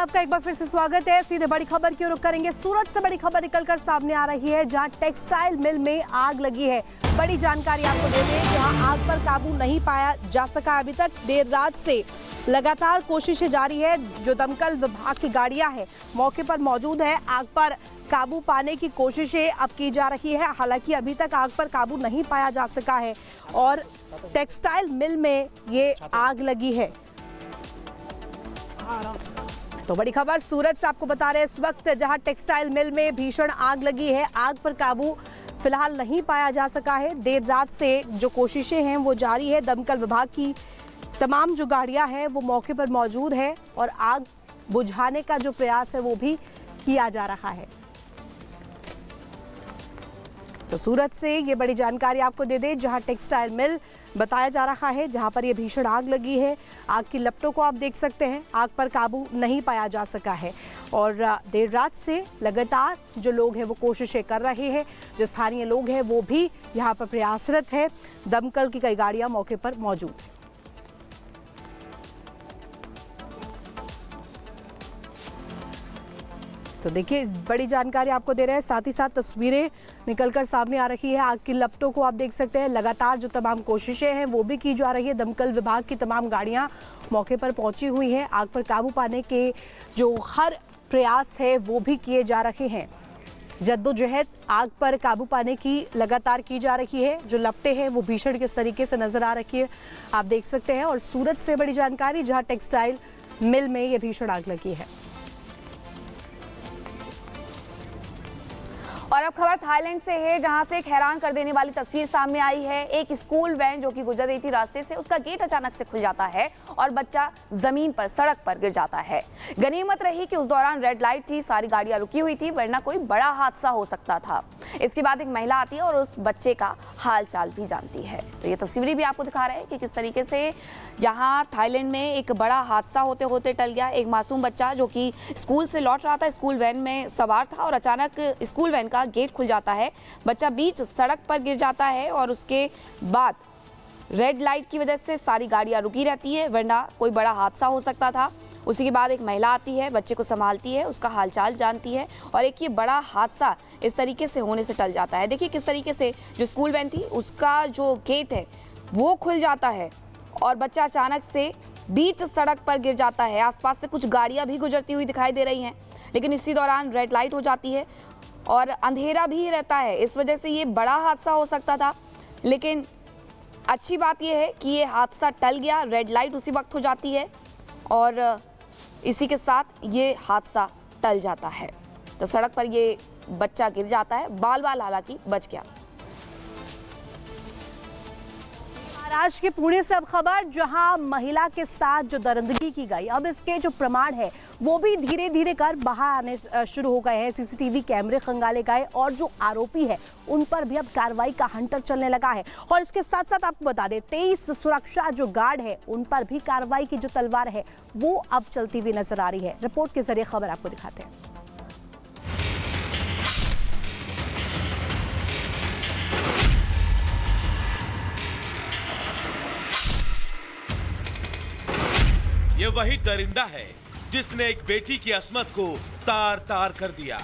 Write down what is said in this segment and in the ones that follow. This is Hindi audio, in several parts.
आपका एक बार फिर से स्वागत है। सीधे बड़ी खबर की ओर रुख करेंगे। सूरत से बड़ी खबर निकलकर सामने आ रही है, जहां टेक्सटाइल मिल में आग लगी है। बड़ी जानकारी आपको दे दें, जहां आग पर काबू नहीं पाया जा सका अभी तक। देर रात से लगातार कोशिशें जारी है। जो दमकल विभाग की गाड़ियां हैं मौके पर मौजूद है। आग पर काबू पाने की कोशिशें अब की जा रही है। हालांकि अभी तक आग पर काबू नहीं पाया जा सका है और टेक्सटाइल मिल में ये आग लगी है। तो बड़ी खबर सूरत से आपको बता रहे हैं, इस वक्त जहां टेक्सटाइल मिल में भीषण आग लगी है। आग पर काबू फिलहाल नहीं पाया जा सका है। देर रात से जो कोशिशें हैं वो जारी है। दमकल विभाग की तमाम जो गाड़ियां हैं वो मौके पर मौजूद है और आग बुझाने का जो प्रयास है वो भी किया जा रहा है। तो सूरत से ये बड़ी जानकारी आपको दे दें, जहां टेक्सटाइल मिल बताया जा रहा है, जहां पर ये भीषण आग लगी है। आग की लपटों को आप देख सकते हैं। आग पर काबू नहीं पाया जा सका है और देर रात से लगातार जो लोग हैं वो कोशिशें कर रहे हैं। जो स्थानीय लोग हैं वो भी यहाँ पर प्रयासरत है। दमकल की कई गाड़ियां मौके पर मौजूद हैं। तो देखिए, बड़ी जानकारी आपको दे रहे हैं, साथ ही साथ तस्वीरें निकलकर सामने आ रही है। आग की लपटों को आप देख सकते हैं। लगातार जो तमाम कोशिशें हैं वो भी की जा रही है। दमकल विभाग की तमाम गाड़ियां मौके पर पहुंची हुई हैं। आग पर काबू पाने के जो हर प्रयास है वो भी किए जा रहे हैं। जद्दोजहद आग पर काबू पाने की लगातार की जा रही है। जो लपटें हैं वो भीषण किस तरीके से नजर आ रही है आप देख सकते हैं। और सूरत से बड़ी जानकारी, जहाँ टेक्सटाइल मिल में ये भीषण आग लगी है। और अब खबर थाईलैंड से है, जहां से एक हैरान कर देने वाली तस्वीर सामने आई है। एक स्कूल वैन जो कि गुजर रही थी रास्ते से, उसका गेट अचानक से खुल जाता है और बच्चा जमीन पर, सड़क पर गिर जाता है। गनीमत रही कि उस दौरान रेड लाइट थी, सारी गाड़ियां रुकी हुई थी, वरना कोई बड़ा हादसा हो सकता था। इसके बाद एक महिला आती है और उस बच्चे का हाल चाल भी जानती है। तो ये तस्वीरें भी आपको दिखा रहे हैं कि किस तरीके से यहाँ थाईलैंड में एक बड़ा हादसा होते होते टल गया। एक मासूम बच्चा जो कि स्कूल से लौट रहा था, स्कूल वैन में सवार था और अचानक स्कूल वैन का गेट खुल जाता है। बच्चा बीच सड़क पर गिर जाता है और उसके बाद रेड लाइट की वजह से सारी गाड़ियां रुकी रहती है, वरना कोई बड़ा हादसा हो सकता था। उसी के बाद एक महिला आती है, बच्चे को संभालती है, उसका हालचाल जानती है और एक ये बड़ा हादसा इस तरीके से होने से टल जाता है। देखिए किस तरीके से जो स्कूल वैन थी उसका जो गेट है वो खुल जाता है और बच्चा अचानक से बीच सड़क पर गिर जाता है। आसपास से कुछ गाड़ियां भी गुजरती हुई दिखाई दे रही हैं, लेकिन इसी दौरान रेड लाइट हो जाती है और अंधेरा भी रहता है। इस वजह से ये बड़ा हादसा हो सकता था, लेकिन अच्छी बात यह है कि ये हादसा टल गया। रेड लाइट उसी वक्त हो जाती है और इसी के साथ ये हादसा टल जाता है। तो सड़क पर ये बच्चा गिर जाता है, बाल बाल हालांकि बच गया। महाराष्ट्र के पुणे से अब खबर, जहां महिला के साथ जो दरिंदगी की गई, अब इसके जो प्रमाण है वो भी धीरे धीरे कर बाहर आने शुरू हो गए हैं। सीसीटीवी कैमरे खंगाले गए और जो आरोपी है उन पर भी अब कार्रवाई का हंटर चलने लगा है। और इसके साथ साथ आपको बता दें, 23 सुरक्षा जो गार्ड है उन पर भी कार्रवाई की जो तलवार है वो अब चलती हुई नजर आ रही है। रिपोर्ट के जरिए खबर आपको दिखाते हैं। ये वही दरिंदा है जिसने एक बेटी की अस्मत को तार तार कर दिया।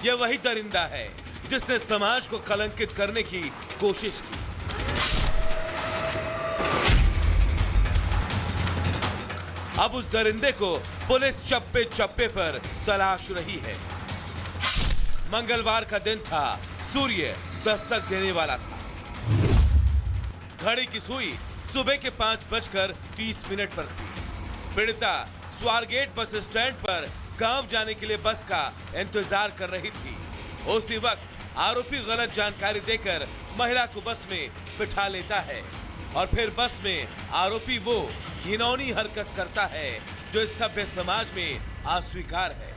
ये वही दरिंदा है जिसने समाज को कलंकित करने की कोशिश की। अब उस दरिंदे को पुलिस चप्पे चप्पे पर तलाश रही है। मंगलवार का दिन था, सूर्य दस्तक देने वाला था। घड़ी की सुई सुबह के 5:30 पर थी। पीड़िता स्वारगेट बस स्टैंड पर गांव जाने के लिए बस का इंतजार कर रही थी। उसी वक्त आरोपी गलत जानकारी देकर महिला को बस में बिठा लेता है और फिर बस में आरोपी वो घिनौनी हरकत करता है जो इस सभ्य समाज में अस्वीकार है।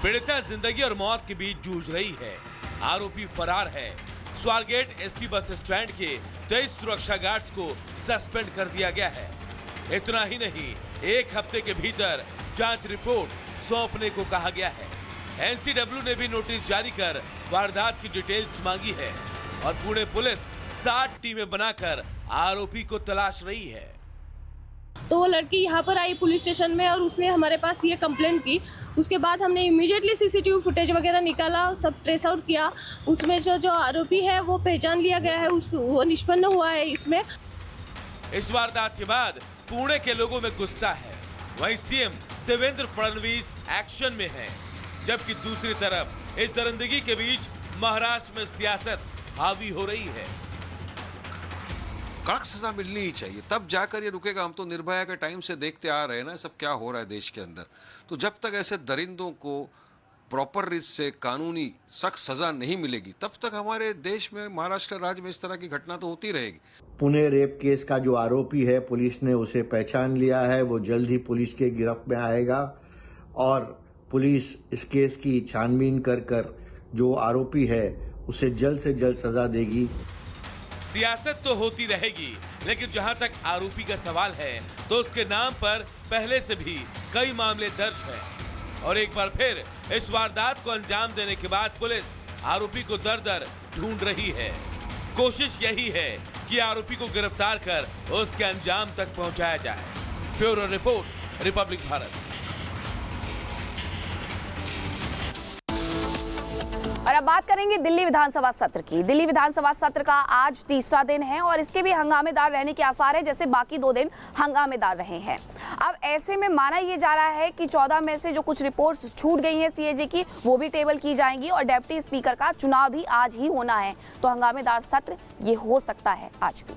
पीड़िता जिंदगी और मौत के बीच जूझ रही है। आरोपी फरार है। स्वारगेट एसटी बस स्टैंड के 23 सुरक्षा गार्ड्स को सस्पेंड कर दिया गया है। इतना ही नहीं, 1 हफ्ते के भीतर जांच रिपोर्ट सौंपने को कहा गया है। एनसीडब्ल्यू ने भी नोटिस जारी कर वारदात की डिटेल्स मांगी है और पुणे पुलिस 60 टीमें बनाकर आरोपी को तलाश रही है। तो वो लड़की यहाँ पर आई पुलिस स्टेशन में और उसने हमारे पास ये कंप्लेंट की। उसके बाद हमने इमीडिएटली सीसीटीवी फुटेज वगैरह निकाला, सब ट्रेस आउट किया। उसमें जो आरोपी है वो पहचान लिया गया है, उसको वो निष्पन्न हुआ है इसमें। इस वारदात के बाद पुणे के लोगों में गुस्सा है। वहीं सीएम देवेंद्र फडणवीस एक्शन में हैं, जबकि दूसरी तरफ इस दरिंदगी के बीच महाराष्ट्र में सियासत हावी हो रही है। कड़क सजा मिलनी ही चाहिए, तब जाकर ये रुकेगा। हम तो निर्भया के टाइम से देखते आ रहे हैं ना सब क्या हो रहा है देश के अंदर। तो जब तक ऐसे दरिंदों को प्रॉपर रीत से कानूनी सख्त सजा नहीं मिलेगी, तब तक हमारे देश में, महाराष्ट्र राज्य में इस तरह की घटना तो होती रहेगी। पुणे रेप केस का जो आरोपी है, पुलिस ने उसे पहचान लिया है। वो जल्द ही पुलिस के गिरफ्त में आएगा और पुलिस इस केस की छानबीन कर जो आरोपी है उसे जल्द से जल्द सजा देगी। सियासत तो होती रहेगी, लेकिन जहां तक आरोपी का सवाल है तो उसके नाम पर पहले से भी कई मामले दर्ज हैं। और एक बार फिर इस वारदात को अंजाम देने के बाद पुलिस आरोपी को दर-दर ढूंढ रही है। कोशिश यही है कि आरोपी को गिरफ्तार कर उसके अंजाम तक पहुंचाया जाए। Bureau report, Republic Bharat. और अब बात करेंगे दिल्ली विधानसभा सत्र की। दिल्ली विधानसभा सत्र का आज तीसरा दिन है और इसके भी हंगामेदार रहने के आसार है, जैसे बाकी 2 दिन हंगामेदार रहे हैं। अब ऐसे में माना ये जा रहा है कि 14 में से जो कुछ रिपोर्ट्स छूट गई हैं सीएजी की, वो भी टेबल की जाएंगी और डिप्टी स्पीकर का चुनाव भी आज ही होना है। तो हंगामेदार सत्र ये हो सकता है आज भी।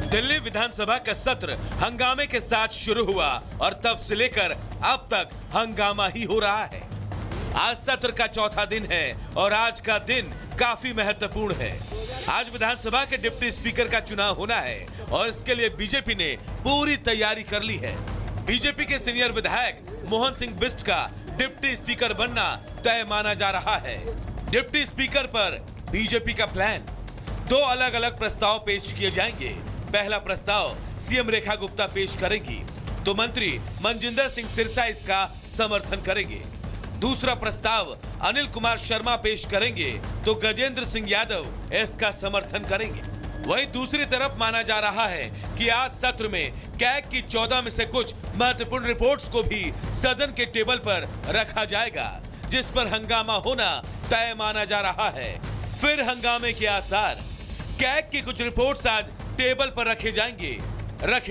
दिल्ली विधानसभा का सत्र हंगामे के साथ शुरू हुआ और तब से लेकर अब तक हंगामा ही हो रहा है। आज सत्र का चौथा दिन है और आज का दिन काफी महत्वपूर्ण है। आज विधानसभा के डिप्टी स्पीकर का चुनाव होना है और इसके लिए बीजेपी ने पूरी तैयारी कर ली है। बीजेपी के सीनियर विधायक मोहन सिंह बिष्ट का डिप्टी स्पीकर बनना तय माना जा रहा है। डिप्टी स्पीकर पर बीजेपी का प्लान, 2 अलग अलग प्रस्ताव पेश किए जाएंगे। पहला प्रस्ताव सीएम रेखा गुप्ता पेश करेंगी तो मंत्री मनजिंदर सिंह सिरसा इसका समर्थन करेंगे। दूसरा प्रस्ताव अनिल कुमार शर्मा पेश करेंगे तो गजेंद्र सिंह यादव इसका समर्थन करेंगे। वहीं दूसरी तरफ माना जा रहा है कि आज सत्र में कैग की 14 में से कुछ महत्वपूर्ण रिपोर्ट्स को भी सदन के टेबल पर रखा जाएगा, जिस पर हंगामा होना तय माना जा रहा है। फिर हंगामे के आसार। कैग की कुछ रिपोर्ट्स आज टेबल पर रखे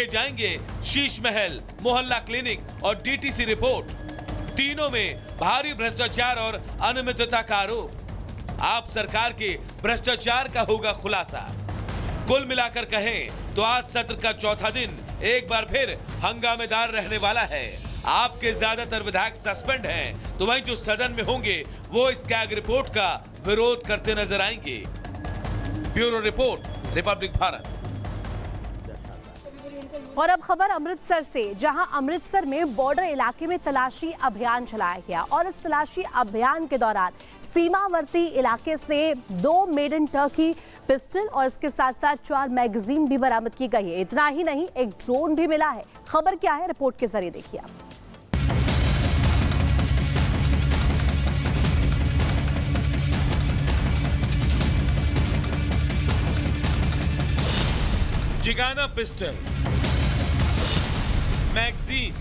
जाएंगे शीश महल, मोहल्ला क्लिनिक और डीटीसी रिपोर्ट। तीनों में भारी भ्रष्टाचार और अनियमितता का आरोप। आप सरकार के भ्रष्टाचार का होगा खुलासा। कुल मिलाकर कहें तो आज सत्र का चौथा दिन एक बार फिर हंगामेदार रहने वाला है। आपके ज्यादातर विधायक सस्पेंड हैं, तो वहीं जो सदन में होंगे वो इस कैग रिपोर्ट का विरोध करते नजर आएंगे। Bureau report, Republic Bharat. और अब खबर अमृतसर से, जहां अमृतसर में बॉर्डर इलाके में तलाशी अभियान चलाया गया और इस तलाशी अभियान के दौरान सीमावर्ती इलाके से 2 मेड इन टर्की पिस्टल और इसके साथ साथ 4 मैगजीन भी बरामद की गई है। इतना ही नहीं, एक ड्रोन भी मिला है। खबर क्या है, रिपोर्ट के जरिए देखिए आप। Zigana pistol, magazine,